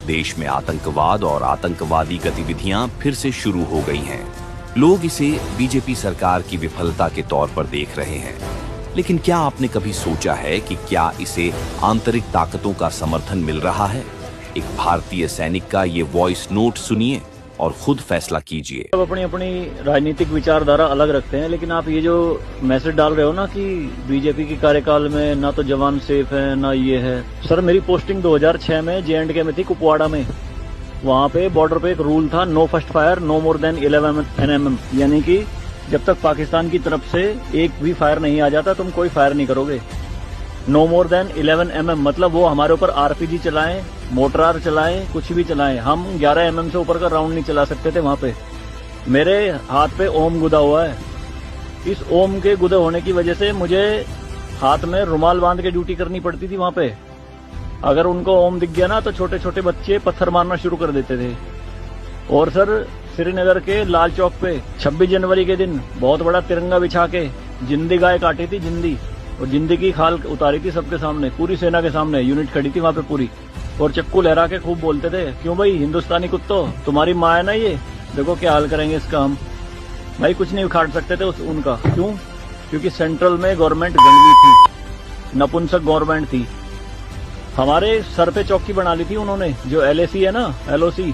देश में आतंकवाद और आतंकवादी गतिविधियां फिर से शुरू हो गई हैं। लोग इसे बीजेपी सरकार की विफलता के तौर पर देख रहे हैं, लेकिन क्या आपने कभी सोचा है कि क्या इसे आंतरिक ताकतों का समर्थन मिल रहा है? एक भारतीय सैनिक का ये वॉइस नोट सुनिए और खुद फैसला कीजिए। सब अपनी अपनी राजनीतिक विचारधारा अलग रखते हैं, लेकिन आप ये जो मैसेज डाल रहे हो ना कि बीजेपी के कार्यकाल में ना तो जवान सेफ है ना ये है। सर, मेरी पोस्टिंग 2006 में JNK में थी, कुपवाड़ा में। वहाँ पे बॉर्डर पे एक रूल था, no first fire no more than 11 NM, यानी कि जब तक पाकिस्तान की तरफ से एक भी फायर नहीं आ जाता तुम कोई फायर नहीं करोगे। नो मोर देन 11 mm मतलब वो हमारे ऊपर RPG चलाएं, मोटरार चलाएं, कुछ भी चलाएं, हम 11 mm से ऊपर का राउंड नहीं चला सकते थे वहां पे। मेरे हाथ पे ओम गुदा हुआ है। इस ओम के गुदे होने की वजह से मुझे हाथ में रुमाल बांध के ड्यूटी करनी पड़ती थी वहां पे। अगर उनको ओम दिख गया ना तो छोटे छोटे बच्चे पत्थर मारना शुरू कर देते थे। और सर, श्रीनगर के लाल चौक पे 26 जनवरी के दिन बहुत बड़ा तिरंगा बिछा के जिंदी गाय काटी थी, जिंदी, और जिंदी की खाल उतारी थी सबके सामने, पूरी सेना के सामने। यूनिट खड़ी थी वहां पे पूरी, और चक्कू लहरा के खूब बोलते थे, क्यों भाई हिंदुस्तानी कुत्तों, तुम्हारी माँ है ना ये, देखो क्या हाल करेंगे इसका हम। भाई कुछ नहीं उखाड़ सकते थे उनका। क्यों? क्योंकि सेंट्रल में गवर्नमेंट गंदी थी, नपुंसक गवर्नमेंट थी। हमारे सर पे चौकी बना ली थी उन्होंने, जो LAC है ना, LOC,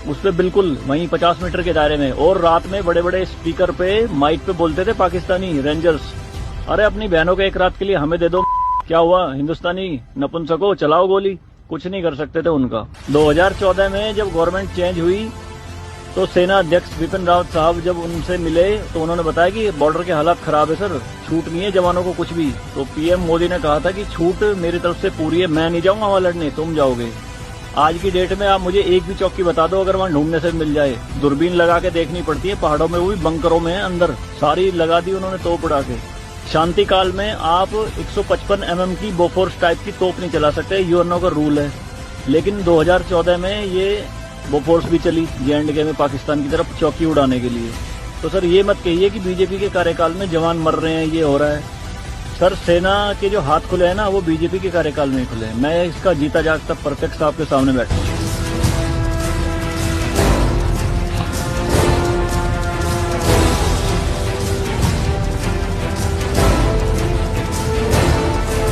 उस पे बिल्कुल वहीं 50 मीटर के दायरे में। और रात में बड़े बड़े स्पीकर पे माइक पे बोलते थे पाकिस्तानी रेंजर्स, अरे अपनी बहनों को एक रात के लिए हमें दे दो, क्या हुआ हिंदुस्तानी नपुंसको, चलाओ गोली। कुछ नहीं कर सकते थे उनका। 2014 में जब गवर्नमेंट चेंज हुई तो सेना अध्यक्ष बिपिन रावत साहब जब उनसे मिले तो उन्होंने बताया कि बॉर्डर के हालात खराब है सर, छूट नहीं है जवानों को कुछ भी। तो PM मोदी ने कहा था कि छूट मेरी तरफ से पूरी है, मैं नहीं जाऊंगा वहां लड़ने, तुम जाओगे। आज की डेट में आप मुझे एक भी चौकी बता दो अगर वहां ढूंढने से मिल जाए। दूरबीन लगा के देखनी पड़ती है पहाड़ों में, वो भी बंकरों में अंदर, सारी लगा दी उन्होंने तोप उड़ा के। शांति काल में आप 155 mm की बोफोर्स टाइप की तोप नहीं चला सकते, UNO का रूल है। लेकिन 2014 में ये बोफोर्स भी चली JNK में पाकिस्तान की तरफ चौकी उड़ाने के लिए। तो सर ये मत कहिए कि बीजेपी के कार्यकाल में जवान मर रहे हैं, ये हो रहा है। सर, सेना के जो हाथ खुले हैं ना वो बीजेपी के कार्यकाल में खुले हैं। मैं इसका जीता जागता प्रत्यक्ष आपके सामने बैठा हूं।